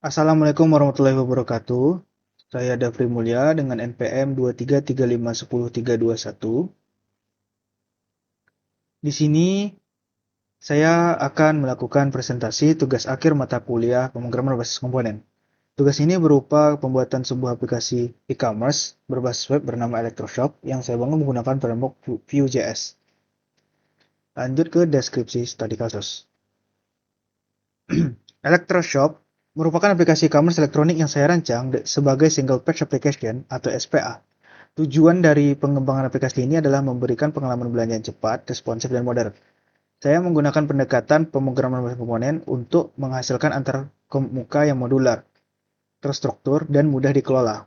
Assalamualaikum warahmatullahi wabarakatuh. Saya Dafri Mulya dengan NPM 23351031. Di sini saya akan melakukan presentasi tugas akhir mata kuliah pemrograman berbasis komponen. Tugas ini berupa pembuatan sebuah aplikasi e-commerce berbasis web bernama Electroshop yang saya bangun menggunakan framework Vue.js. Lanjut ke deskripsi studi kasus. Electroshop merupakan aplikasi e-commerce elektronik yang saya rancang sebagai single page application atau SPA. Tujuan dari pengembangan aplikasi ini adalah memberikan pengalaman belanja yang cepat, responsif, dan modern. Saya menggunakan pendekatan pemrograman komponen untuk menghasilkan antar muka yang modular, terstruktur, dan mudah dikelola.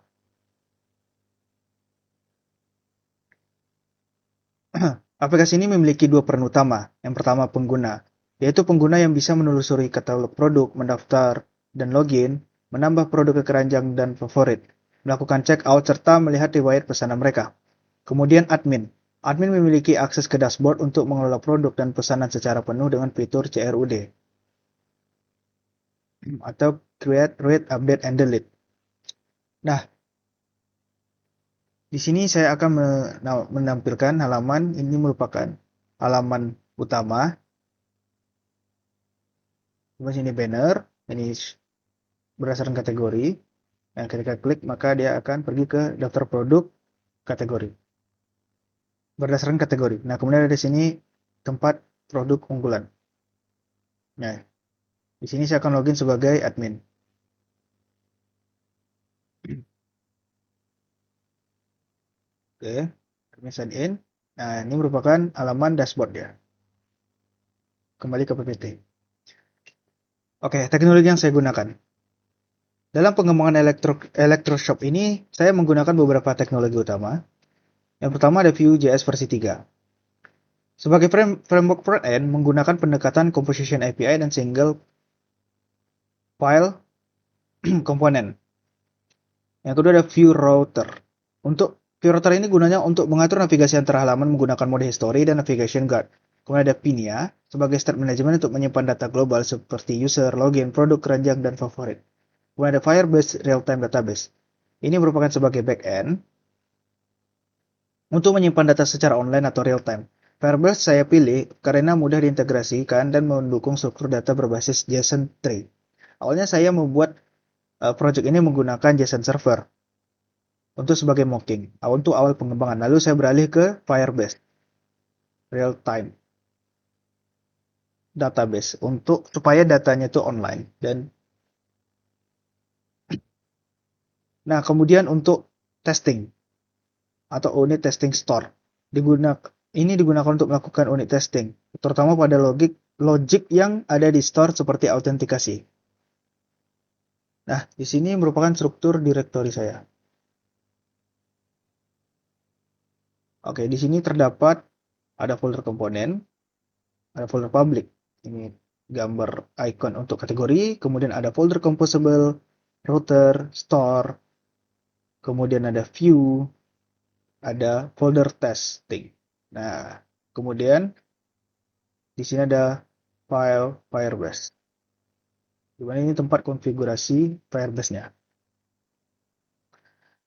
Aplikasi ini memiliki dua peran utama. Yang pertama, pengguna, yaitu pengguna yang bisa menelusuri katalog produk, mendaftar, dan login, menambah produk ke keranjang dan favorit, melakukan check out, serta melihat riwayat pesanan mereka. Kemudian admin. Admin memiliki akses ke dashboard untuk mengelola produk dan pesanan secara penuh dengan fitur CRUD atau Create, Read, Update, and Delete. Nah, di sini saya akan menampilkan halaman. Ini merupakan halaman utama. Ini banner. Ini berdasarkan kategori. Nah, ketika klik maka dia akan pergi ke daftar produk kategori. Berdasarkan kategori. Nah, kemudian ada di sini tempat produk unggulan. Nah, di sini saya akan login sebagai admin. Oke, admin sign in. Nah, ini merupakan halaman dashboard ya. Kembali ke PPT. Oke, teknologi yang saya gunakan. Dalam pengembangan Electroshop ini, saya menggunakan beberapa teknologi utama. Yang pertama ada Vue.js versi 3. Sebagai framework front-end, menggunakan pendekatan Composition API dan Single File Component. Yang kedua ada Vue Router. Untuk Vue Router ini gunanya untuk mengatur navigasi antara halaman menggunakan mode history dan navigation guard. Kemudian ada Pinia sebagai state management untuk menyimpan data global seperti user, login, produk, keranjang, dan favorit. Kemudian ada Firebase Real-Time Database. Ini merupakan sebagai backend untuk menyimpan data secara online atau real-time. Firebase saya pilih karena mudah diintegrasikan dan mendukung struktur data berbasis JSON tree. Awalnya saya membuat project ini menggunakan JSON server untuk sebagai mocking untuk awal pengembangan. Lalu saya beralih ke Firebase Real-Time Database untuk supaya datanya itu online. Nah, kemudian untuk testing atau unit testing store ini digunakan untuk melakukan unit testing, terutama pada logik yang ada di store seperti autentikasi. Nah, di sini merupakan struktur direktori saya. Oke, di sini terdapat ada folder komponen, ada folder public. Ini gambar icon untuk kategori, kemudian ada folder composable, router, store, kemudian ada view, ada folder testing. Nah, kemudian di sini ada file Firebase. Di mana ini tempat konfigurasi Firebase-nya.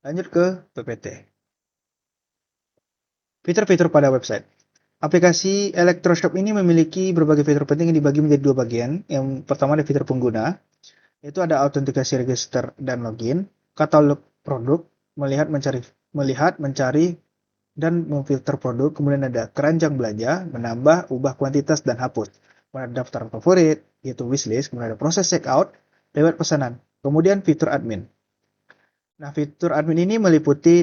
Lanjut ke PPT. Fitur-fitur pada website. Aplikasi Electroshop ini memiliki berbagai fitur penting yang dibagi menjadi dua bagian. Yang pertama ada fitur pengguna, yaitu ada autentikasi register dan login, katalog produk, melihat, mencari, dan memfilter produk. Kemudian ada keranjang belanja, menambah, ubah kuantitas, dan hapus. Kemudian ada daftar favorit, yaitu wishlist. Kemudian ada proses checkout, lewat pesanan. Kemudian fitur admin. Nah, fitur admin ini meliputi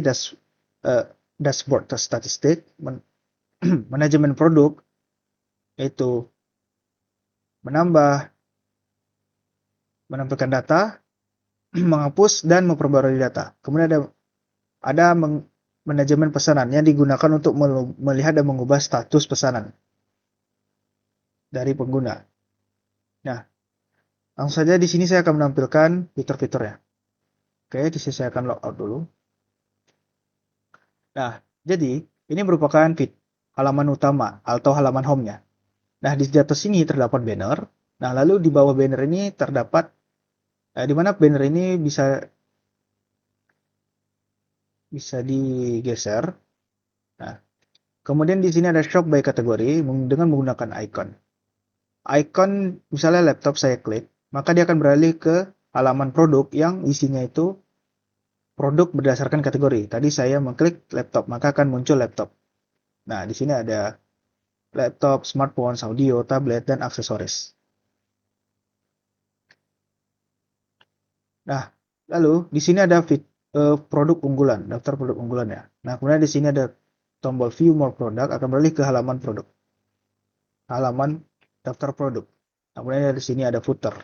dashboard statistik, manajemen produk, yaitu menampilkan data, menghapus, dan memperbarui data. Kemudian ada manajemen pesanan yang digunakan untuk melihat dan mengubah status pesanan dari pengguna. Nah, langsung saja di sini saya akan menampilkan fitur-fiturnya. Oke, di sini saya akan logout dulu. Nah, jadi ini merupakan halaman utama atau halaman home-nya. Nah, di atas sini terdapat banner. Nah, lalu di bawah banner ini terdapat Nah, di mana banner ini bisa digeser. Nah, kemudian di sini ada shop by kategori dengan menggunakan icon. Icon misalnya laptop saya klik, maka dia akan beralih ke halaman produk yang isinya itu produk berdasarkan kategori. Tadi saya mengklik laptop, maka akan muncul laptop. Nah, di sini ada laptop, smartphone, audio, tablet, dan aksesoris. Nah, lalu di sini ada produk unggulan, daftar produk unggulan ya. Nah, kemudian di sini ada tombol view more product akan beralih ke halaman produk, halaman daftar produk. Nah, kemudian di sini ada footer.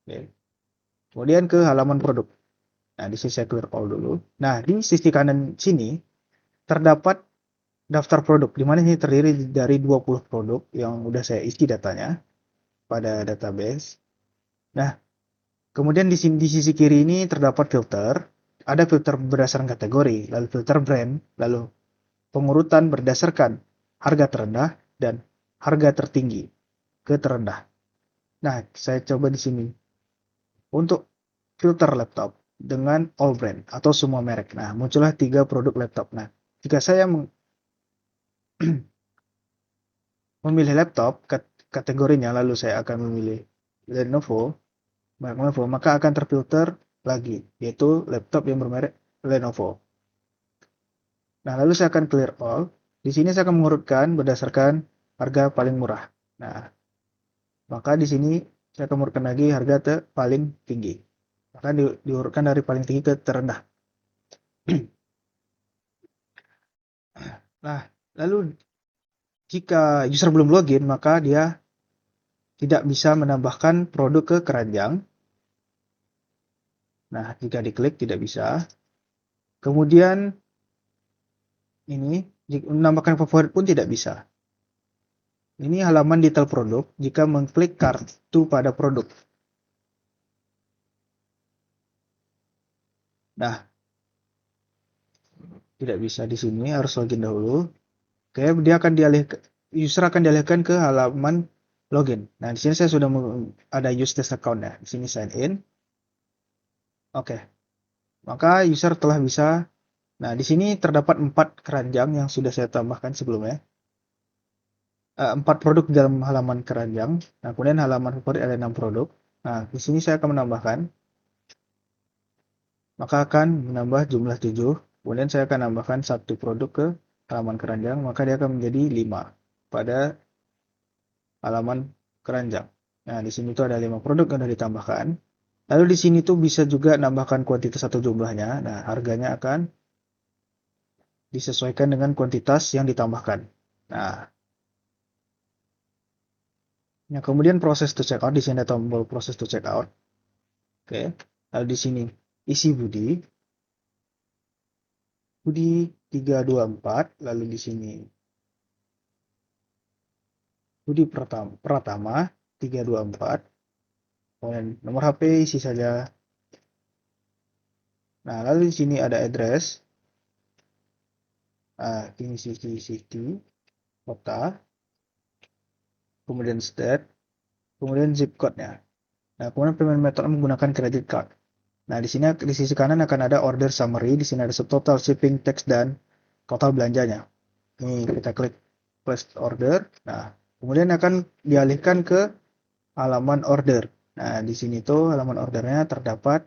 Oke. Kemudian ke halaman produk. Nah, di sini saya clear all dulu. Nah, di sisi kanan sini terdapat daftar produk, di mana ini terdiri dari 20 produk yang udah saya isi datanya pada database. Nah, kemudian di sisi kiri ini terdapat filter. Ada filter berdasarkan kategori, lalu filter brand, lalu pengurutan berdasarkan harga terendah dan harga tertinggi ke terendah. Nah, saya coba di sini untuk filter laptop dengan all brand atau semua merek. Nah, muncullah 3 produk laptop. Nah, jika saya memilih laptop kategorinya, lalu saya akan memilih Lenovo, merek Lenovo, maka akan terfilter lagi, yaitu laptop yang bermerek Lenovo. Nah, lalu saya akan clear all. Di sini saya akan mengurutkan berdasarkan harga paling murah. Nah, maka di sini saya akan mengurutkan lagi harga paling tinggi. Maka diurutkan dari paling tinggi ke terendah. Nah, lalu jika user belum login, maka dia tidak bisa menambahkan produk ke keranjang. Nah, jika diklik tidak bisa. Kemudian ini menambahkan favorit pun tidak bisa. Ini halaman detail produk jika mengklik kartu pada produk. Nah, tidak bisa di sini, harus login dahulu. Oke, dia akan user akan dialihkan ke halaman login. Nah, di sini saya sudah ada use test account ya. Di sini sign in. Oke. Maka user telah bisa. Nah, di sini terdapat 4 keranjang yang sudah saya tambahkan sebelumnya. 4 produk dalam halaman keranjang. Nah, kemudian halaman favorit ada 6 produk. Nah, di sini saya akan menambahkan. Maka akan menambah jumlah 7. Kemudian saya akan tambahkan 1 produk ke halaman keranjang. Maka dia akan menjadi 5 pada halaman keranjang. Nah, di sini tuh ada 5 produk yang sudah ditambahkan. Lalu di sini tuh bisa juga nambahkan kuantitas atau jumlahnya. Nah, harganya akan disesuaikan dengan kuantitas yang ditambahkan. Nah, kemudian proses to check out, di sini ada tombol proses to check out. Oke. Lalu di sini isi Budi 324, lalu di sini Budi Pratama 324. Kemudian nomor HP isi saja. Nah, lalu di sini ada address. Nah, ini city, kota, kemudian state, kemudian zip code-nya. Nah, kemudian payment method menggunakan credit card. Nah, di sini di sisi kanan akan ada order summary, di sini ada subtotal, shipping, tax, dan total belanjanya. Ini kita klik place order. Nah, kemudian akan dialihkan ke halaman order. Nah, di sini tuh halaman ordernya terdapat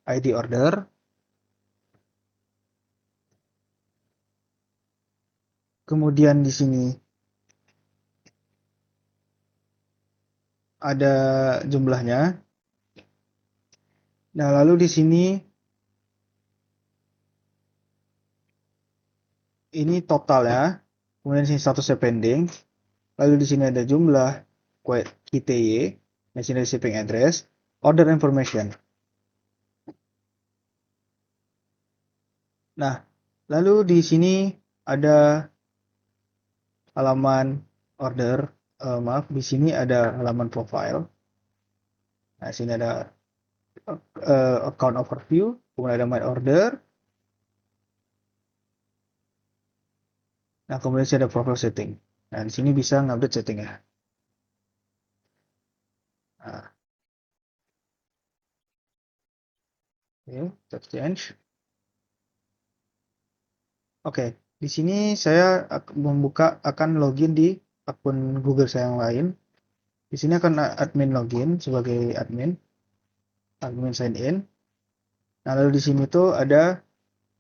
ID order. Kemudian di sini ada jumlahnya. Nah, lalu di sini ini totalnya. Kemudian di sini statusnya pending. Lalu di sini ada jumlah QTY. Di sini ada shipping address, order information. Nah, lalu di sini ada halaman order. Maaf, di sini ada halaman profile. Nah, di sini ada account overview, kemudian ada my order. Nah, kemudian ada profile setting. Nah, di sini bisa ngupdate settingnya. Nah, Oke, save change. Oke, di sini saya akan login di akun Google saya yang lain. Di sini akan admin login sebagai admin sign in. Nah, lalu di sini tuh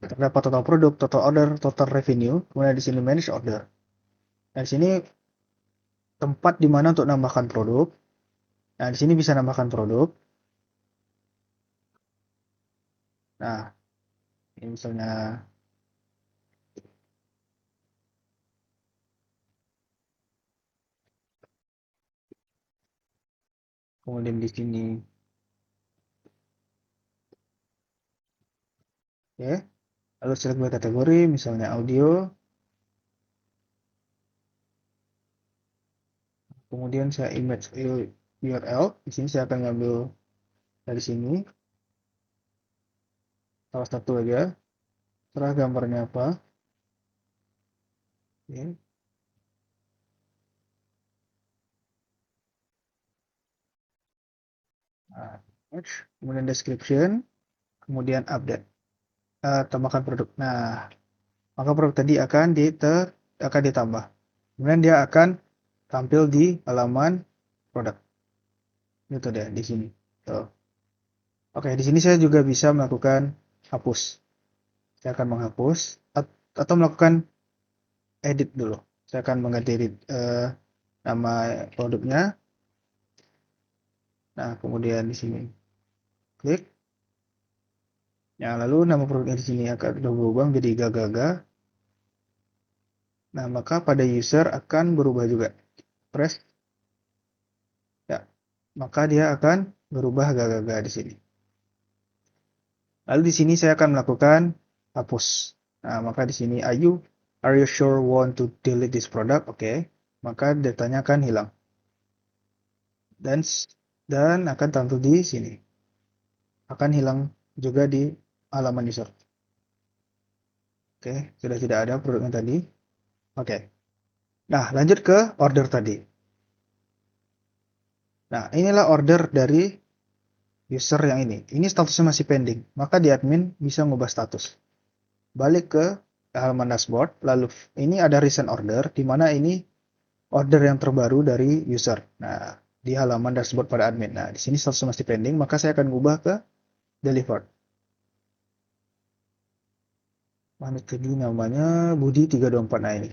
terdapat total produk, total order, total revenue, kemudian di sini manage order. Nah, di sini tempat di mana untuk nambahkan produk. Nah, di sini bisa nambahkan produk. Nah, ini misalnya kemudian di sini, ya. Lalu select by kategori, misalnya audio. Kemudian saya image URL. Di sini saya akan ngambil dari sini salah satu aja. Terus gambarnya apa? Oke. Nah, image, kemudian description, kemudian update. Tambahkan produk. Nah, maka produk tadi akan ditambah. Kemudian dia akan tampil di halaman produk. Itu deh di sini. Tuh. Oke, di sini saya juga bisa melakukan hapus. Saya akan menghapus atau melakukan edit dulu. Saya akan mengganti nama produknya. Nah, kemudian di sini klik. Ya, lalu nama produknya di sini akan berubah menjadi Gagaga. Nah, maka pada user akan berubah juga. Press. Ya, maka dia akan berubah Gagaga di sini. Lalu di sini saya akan melakukan hapus. Nah, maka di sini are you sure want to delete this product? Oke. Maka datanya akan hilang. Dan akan tampil di sini. Akan hilang juga di halaman user. Oke, sudah tidak ada produknya tadi. Oke. Nah, lanjut ke order tadi. Nah, inilah order dari user yang ini. Ini statusnya masih pending. Maka di admin bisa ngubah status. Balik ke halaman dashboard. Lalu ini ada recent order, di mana ini order yang terbaru dari user. Nah, di halaman dashboard pada admin. Nah, di sini statusnya masih pending, maka saya akan ubah ke delivered. Mana tadi namanya Budi 324. Nah, ini.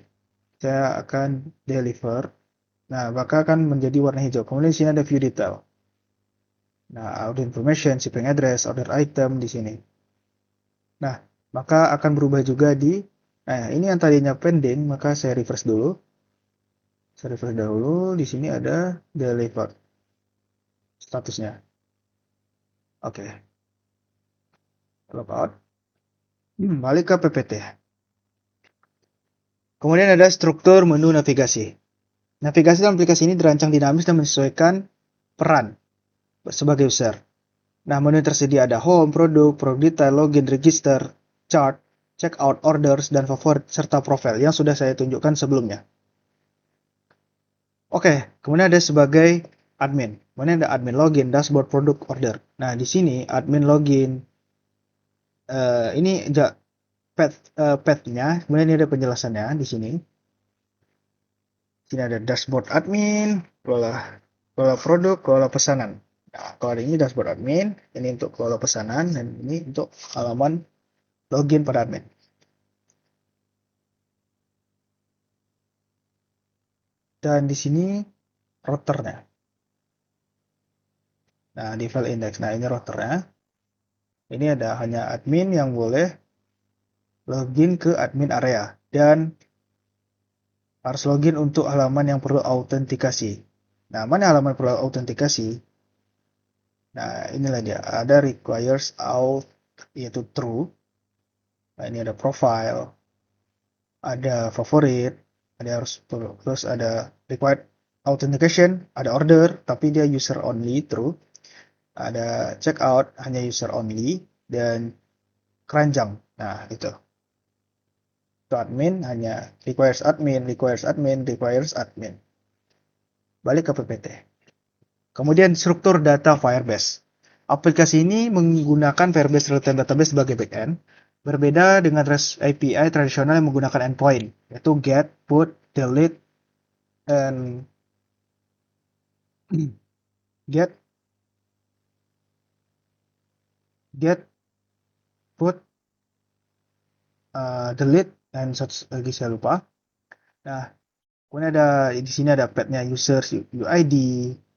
Saya akan deliver. Nah, maka akan menjadi warna hijau. Kemudian di sini ada view detail. Nah, order information, shipping address, order item di sini. Nah, maka akan berubah juga nah, ini yang tadinya pending, maka saya refresh dulu. Saya refresh dahulu, di sini ada delivered statusnya. Oke. Logout. Balik ke PPT. Kemudian ada struktur menu navigasi. Navigasi dalam aplikasi ini dirancang dinamis dan menyesuaikan peran sebagai user. Nah, menu yang tersedia ada home, produk detail, login, register, chart, checkout, orders, dan favorit, serta profile yang sudah saya tunjukkan sebelumnya. Oke, kemudian ada sebagai admin. Kemudian ada admin login, dashboard, produk, order. Nah, di sini admin login, ini path-nya, kemudian ini ada penjelasannya di sini. Sini ada dashboard admin, kelola produk, kelola pesanan. Nah, kalau ini dashboard admin, ini untuk kelola pesanan, dan ini untuk halaman login pada admin. Dan di sini routernya. Nah, di file index. Nah, ini routernya. Ini ada hanya admin yang boleh login ke admin area. Dan harus login untuk halaman yang perlu autentikasi. Nah, mana halaman perlu autentikasi? Nah, inilah dia. Ada requires auth, yaitu true. Nah, ini ada profile, ada favorit, terus ada required authentication, ada order, tapi dia user only, true. Ada checkout, hanya user only, dan keranjang. Nah, itu. Itu admin, hanya requires admin, requires admin, requires admin. Balik ke PPT. Kemudian struktur data Firebase. Aplikasi ini menggunakan Firebase Real-Time Database sebagai backend, berbeda dengan REST API tradisional yang menggunakan endpoint, yaitu get, put, delete, and get, put, delete, dan satu lagi saya lupa. Nah, kemudian di sini ada path-nya users, UID,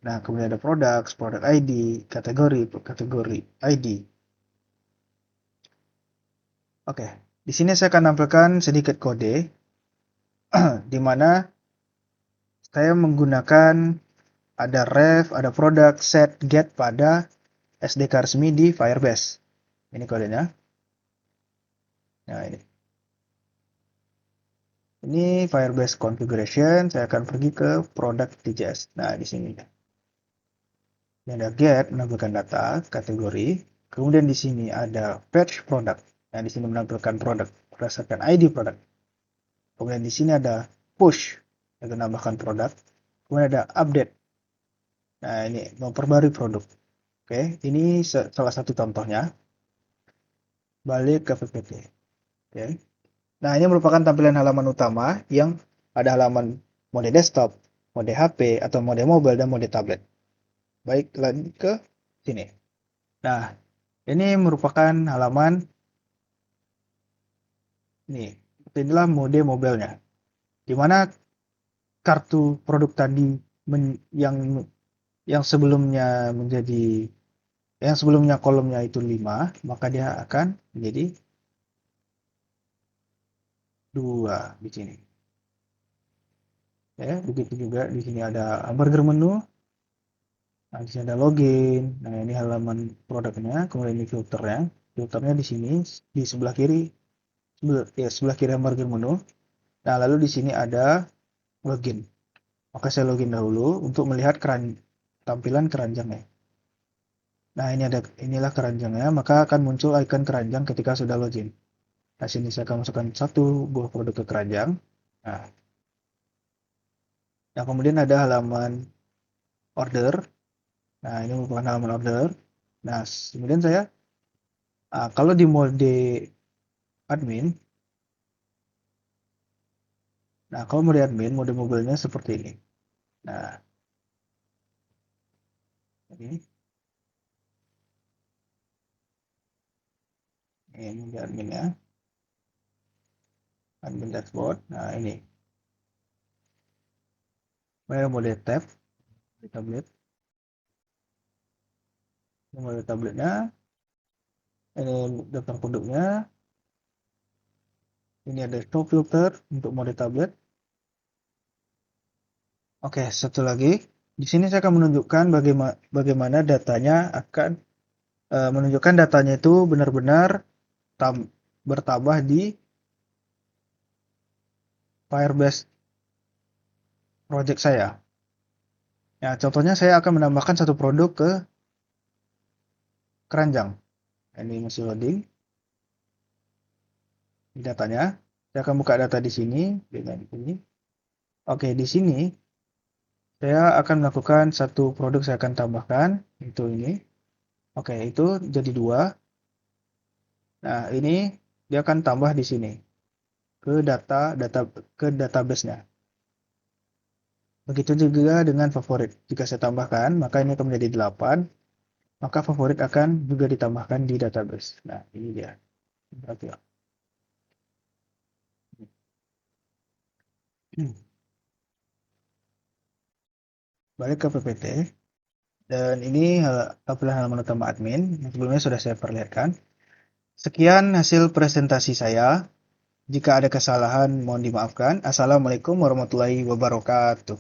nah kemudian ada product ID, kategori ID. Oke, di sini saya akan tampilkan sedikit kode di mana saya menggunakan ada ref, ada product, set, get pada SDK resmi di Firebase. Ini kodenya. Nah, ini Firebase configuration. Saya akan pergi ke product.js. Nah, di sini. Ini ada get, menampilkan data, kategori. Kemudian di sini ada fetch product. Nah, di sini menampilkan produk berdasarkan ID produk. Kemudian di sini ada push, yang menambahkan produk. Kemudian ada update. Nah, ini memperbarui produk. Oke, ini salah satu contohnya. Balik ke PPT. Oke. Nah, ini merupakan tampilan halaman utama yang ada halaman mode desktop, mode HP, atau mode mobile, dan mode tablet. Baik, lanjut ke sini. Nah, ini merupakan halaman ini. Inilah mode mobilenya. Di mana kartu produk tadi yang sebelumnya kolomnya itu 5, maka dia akan menjadi 2 di sini. Ya, begitu juga di sini ada hamburger menu. Nah, di sini ada login. Nah, ini halaman produknya, kemudian ini filternya. Filternya di sini di sebelah kiri, sebelah kiri hamburger menu. Nah, lalu di sini ada login. Maka saya login dahulu untuk melihat tampilan keranjangnya. Nah, inilah keranjangnya, maka akan muncul icon keranjang ketika sudah login. Nah, sini saya akan masukkan satu buah produk ke keranjang. Nah, kemudian ada halaman order. Nah, ini merupakan halaman order. Nah, kemudian kalau di mode admin, mode mobilenya seperti ini. Nah, ini mode adminnya, admin dashboard. Nah, ini mode tab di tablet. Ini mode tabletnya. Ini daftar produknya. Ini ada show filter untuk mode tablet. Oke, satu lagi. Di sini saya akan menunjukkan bagaimana datanya akan menunjukkan datanya itu benar-benar bertambah di Firebase project saya. Ya, contohnya saya akan menambahkan satu produk ke keranjang. Ini masih loading. Ini datanya. Saya akan buka data di sini dengan ini. Oke, di sini saya akan melakukan satu produk, saya akan tambahkan itu ini. Oke, itu jadi 2. Nah, ini dia akan tambah di sini ke database-nya. Begitu juga dengan favorit. Jika saya tambahkan, maka ini akan menjadi 8. Maka favorit akan juga ditambahkan di database. Nah, ini dia. Berarti ya. Balik ke PPT. Dan ini tampilan halaman utama admin. Yang sebelumnya sudah saya perlihatkan. Sekian hasil presentasi saya. Jika ada kesalahan, mohon dimaafkan. Assalamualaikum warahmatullahi wabarakatuh.